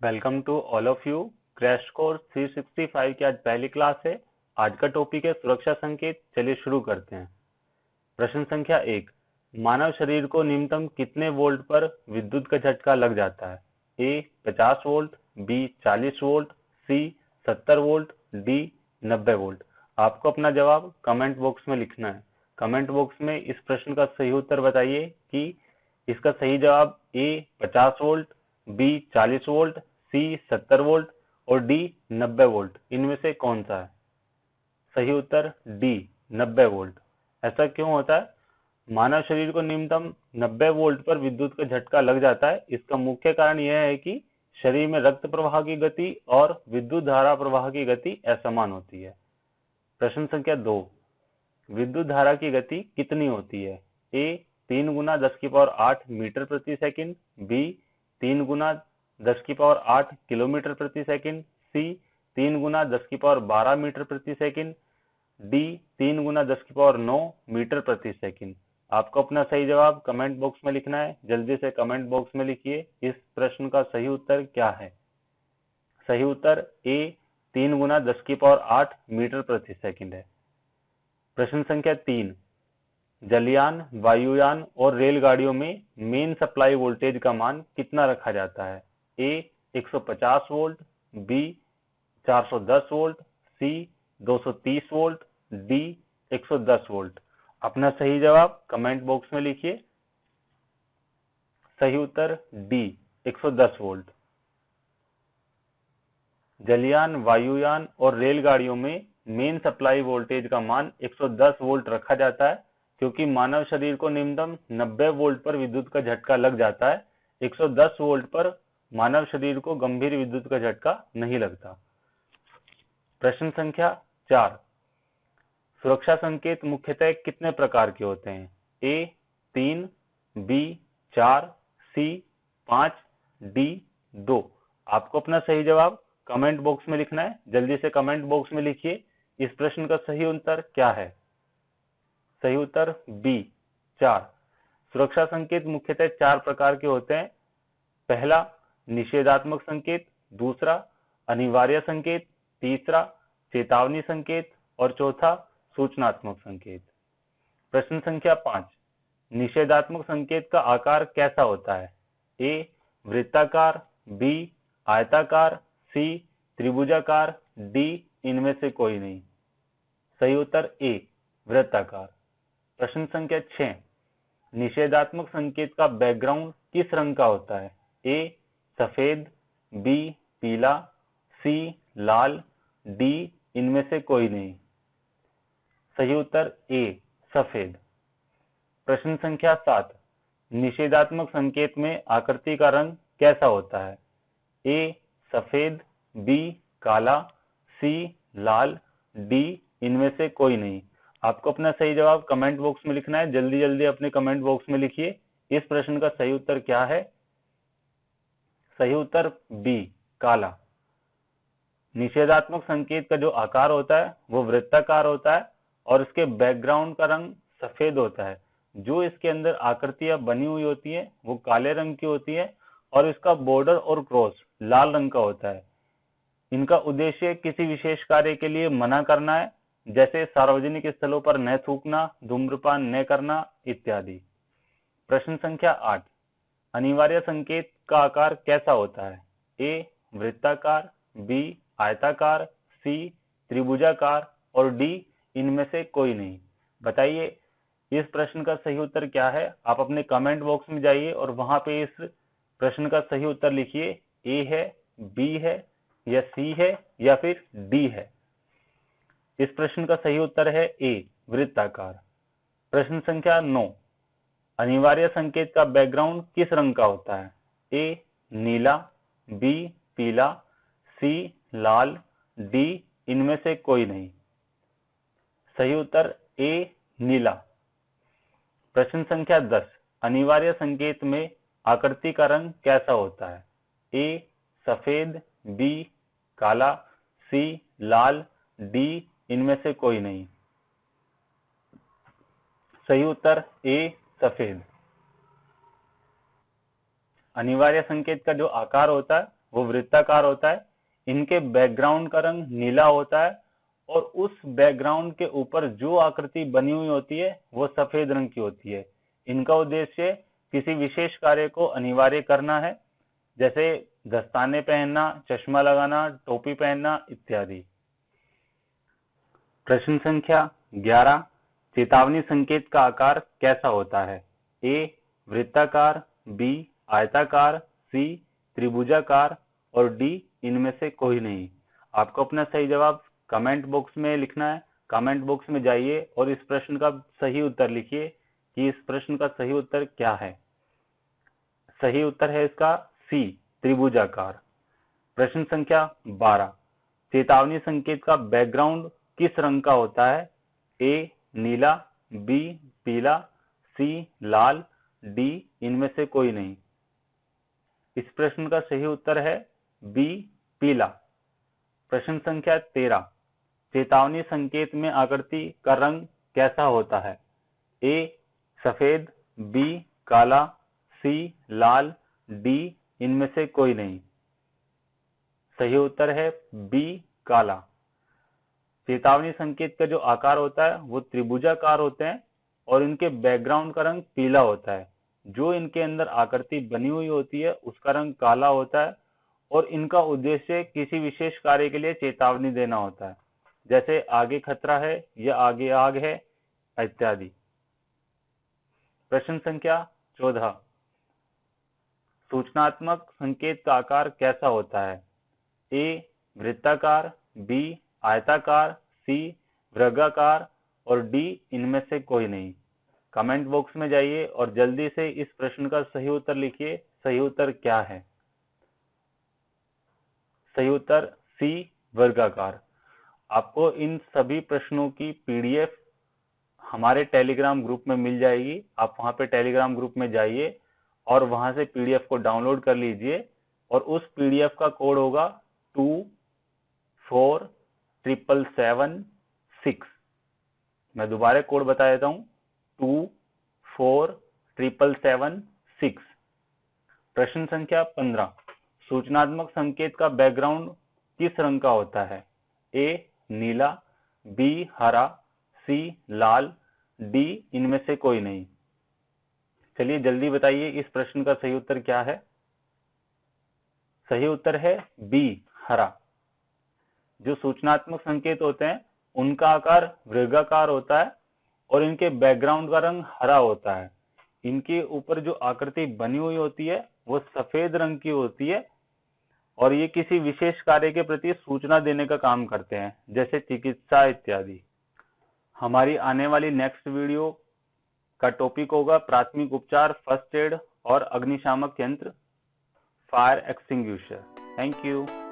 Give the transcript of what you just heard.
Welcome to all of you. Crash course 365 की आज पहली क्लास है। आज का टॉपिक है सुरक्षा संकेत। चलिए शुरू करते हैं। प्रश्न संख्या 1। मानव शरीर को न्यूनतम कितने वोल्ट पर विद्युत का झटका लग जाता है? ए 50 वोल्ट, बी 40 वोल्ट, सी 70 वोल्ट, डी 90 वोल्ट। आपको अपना जवाब कमेंट बॉक्स में लिखना है। कमेंट बॉक्स में इस प्रश्न का सही उत्तर बताइए कि इसका सही जवाब ए 50 वोल्ट, बी 40 वोल्ट, सी 70 वोल्ट और डी 90 वोल्ट इनमें से कौन सा है? सही उत्तर डी 90 वोल्ट। ऐसा क्यों होता है? मानव शरीर को न्यूनतम 90 वोल्ट पर विद्युत का झटका लग जाता है। इसका मुख्य कारण यह है कि शरीर में रक्त प्रवाह की गति और विद्युत धारा प्रवाह की गति असमान होती है। प्रश्न संख्या 2। विद्युत धारा की गति कितनी होती है? ए 3 गुना 10⁸ मीटर प्रति सेकंड, बी 3 गुना 10⁸ किलोमीटर प्रति सेकंड, सी 3 गुना 10⁻12 मीटर प्रति सेकंड, डी 3 गुना 10⁹ मीटर प्रति सेकंड। आपको अपना सही जवाब कमेंट बॉक्स में लिखना है। जल्दी से कमेंट बॉक्स में लिखिए इस प्रश्न का सही उत्तर क्या है। सही उत्तर ए 3 गुना 10⁸ मीटर प्रति सेकंड है। प्रश्न संख्या 3। जलयान, वायुयान और रेलगाड़ियों में मेन सप्लाई वोल्टेज का मान कितना रखा जाता है? ए 150 वोल्ट, बी 410 वोल्ट, सी 230 वोल्ट, डी 110 वोल्ट। अपना सही जवाब कमेंट बॉक्स में लिखिए। सही उत्तर डी 110 वोल्ट। जलयान, वायुयान और रेलगाड़ियों में मेन सप्लाई वोल्टेज का मान 110 वोल्ट रखा जाता है क्योंकि मानव शरीर को न्यूनतम 90 वोल्ट पर विद्युत का झटका लग जाता है। 110 वोल्ट पर मानव शरीर को गंभीर विद्युत का झटका नहीं लगता। प्रश्न संख्या 4। सुरक्षा संकेत मुख्यतः कितने प्रकार के होते हैं? ए 3, बी 4, सी 5, डी 2। आपको अपना सही जवाब कमेंट बॉक्स में लिखना है। जल्दी से कमेंट बॉक्स में लिखिए इस प्रश्न का सही उत्तर क्या है। सही उत्तर बी 4। सुरक्षा संकेत मुख्यतः 4 प्रकार के होते हैं। पहला निषेधात्मक संकेत, दूसरा अनिवार्य संकेत, तीसरा चेतावनी संकेत और चौथा सूचनात्मक संकेत। प्रश्न संख्या 5। निषेधात्मक संकेत का आकार कैसा होता है? ए वृत्ताकार, बी आयताकार, सी त्रिभुजाकार, डी इनमें से कोई नहीं। सही उत्तर ए वृत्ताकार। प्रश्न संख्या 6। निषेधात्मक संकेत का बैकग्राउंड किस रंग का होता है? ए सफेद, बी पीला, सी लाल, डी इनमें से कोई नहीं। सही उत्तर ए सफेद। प्रश्न संख्या 7। निषेधात्मक संकेत में आकृति का रंग कैसा होता है? ए सफेद, बी काला, सी लाल, डी इनमें से कोई नहीं। आपको अपना सही जवाब कमेंट बॉक्स में लिखना है। जल्दी जल्दी अपने कमेंट बॉक्स में लिखिए इस प्रश्न का सही उत्तर क्या है। सही उत्तर बी काला। निषेधात्मक संकेत का जो आकार होता है वो वृत्ताकार होता है और इसके बैकग्राउंड का रंग सफेद होता है। जो इसके अंदर आकृतियां बनी हुई होती है वो काले रंग की होती है और इसका बॉर्डर और क्रॉस लाल रंग का होता है। इनका उद्देश्य किसी विशेष कार्य के लिए मना करना है, जैसे सार्वजनिक स्थलों पर न थूकना, धूम्रपान न करना इत्यादि। प्रश्न संख्या 8। अनिवार्य संकेत का आकार कैसा होता है? ए वृत्ताकार, बी आयताकार, सी त्रिभुजाकार और डी इनमें से कोई नहीं। बताइए इस प्रश्न का सही उत्तर क्या है। आप अपने कमेंट बॉक्स में जाइए और वहां पे इस प्रश्न का सही उत्तर लिखिए। ए है, बी है या सी है या फिर डी है। इस प्रश्न का सही उत्तर है ए वृत्ताकार। प्रश्न संख्या 9। अनिवार्य संकेत का बैकग्राउंड किस रंग का होता है? ए नीला, बी पीला, सी लाल, डी इनमें से कोई नहीं। सही उत्तर ए नीला। प्रश्न संख्या 10। अनिवार्य संकेत में आकृति का रंग कैसा होता है? ए सफेद, बी काला, सी लाल, डी इनमें से कोई नहीं। सही उत्तर ए सफेद। अनिवार्य संकेत का जो आकार होता है वो वृत्ताकार होता है। इनके बैकग्राउंड का रंग नीला होता है और उस बैकग्राउंड के ऊपर जो आकृति बनी हुई होती है वो सफेद रंग की होती है। इनका उद्देश्य किसी विशेष कार्य को अनिवार्य करना है, जैसे दस्ताने पहनना, चश्मा लगाना, टोपी पहनना इत्यादि। प्रश्न संख्या 11, चेतावनी संकेत का आकार कैसा होता है? ए वृत्ताकार, बी आयताकार, सी त्रिभुजाकार और डी इनमें से कोई नहीं। आपको अपना सही जवाब कमेंट बॉक्स में लिखना है। कमेंट बॉक्स में जाइए और इस प्रश्न का सही उत्तर लिखिए कि इस प्रश्न का सही उत्तर क्या है। सही उत्तर है इसका सी त्रिभुजाकार। प्रश्न संख्या 12, चेतावनी संकेत का बैकग्राउंड किस रंग का होता है? ए नीला, बी पीला, सी लाल, डी इनमें से कोई नहीं। इस प्रश्न का सही उत्तर है बी पीला। प्रश्न संख्या 13, चेतावनी संकेत में आकृति का रंग कैसा होता है? ए सफेद, बी काला, सी लाल, डी इनमें से कोई नहीं। सही उत्तर है बी काला। चेतावनी संकेत का जो आकार होता है वो त्रिभुजाकार होते हैं और इनके बैकग्राउंड का रंग पीला होता है। जो इनके अंदर आकृति बनी हुई होती है उसका रंग काला होता है और इनका उद्देश्य किसी विशेष कार्य के लिए चेतावनी देना होता है, जैसे आगे खतरा है या आगे आग है इत्यादि। प्रश्न संख्या 14, सूचनात्मक संकेत का आकार कैसा होता है? ए वृत्ताकार, बी आयताकार, सी वर्गाकार और डी इनमें से कोई नहीं। कमेंट बॉक्स में जाइए और जल्दी से इस प्रश्न का सही उत्तर लिखिए। सही उत्तर क्या है? सही उत्तर सी वर्गाकार। आपको इन सभी प्रश्नों की पीडीएफ हमारे टेलीग्राम ग्रुप में मिल जाएगी। आप वहां पे टेलीग्राम ग्रुप में जाइए और वहां से पीडीएफ को डाउनलोड कर लीजिए और उस पीडीएफ का कोड होगा 247776। मैं दोबारा कोड बता देता हूं 247776। प्रश्न संख्या 15, सूचनात्मक संकेत का बैकग्राउंड किस रंग का होता है? ए नीला, बी हरा, सी लाल, डी इनमें से कोई नहीं। चलिए जल्दी बताइए इस प्रश्न का सही उत्तर क्या है? सही उत्तर है बी हरा। जो सूचनात्मक संकेत होते हैं उनका आकार वर्गाकार होता है और इनके बैकग्राउंड का रंग हरा होता है। इनके ऊपर जो आकृति बनी हुई होती है वो सफेद रंग की होती है और ये किसी विशेष कार्य के प्रति सूचना देने का काम करते हैं, जैसे चिकित्सा इत्यादि। हमारी आने वाली नेक्स्ट वीडियो का टॉपिक होगा प्राथमिक उपचार, फर्स्ट एड और अग्निशामक यंत्र, फायर एक्सटिंग्विशर। Thank you.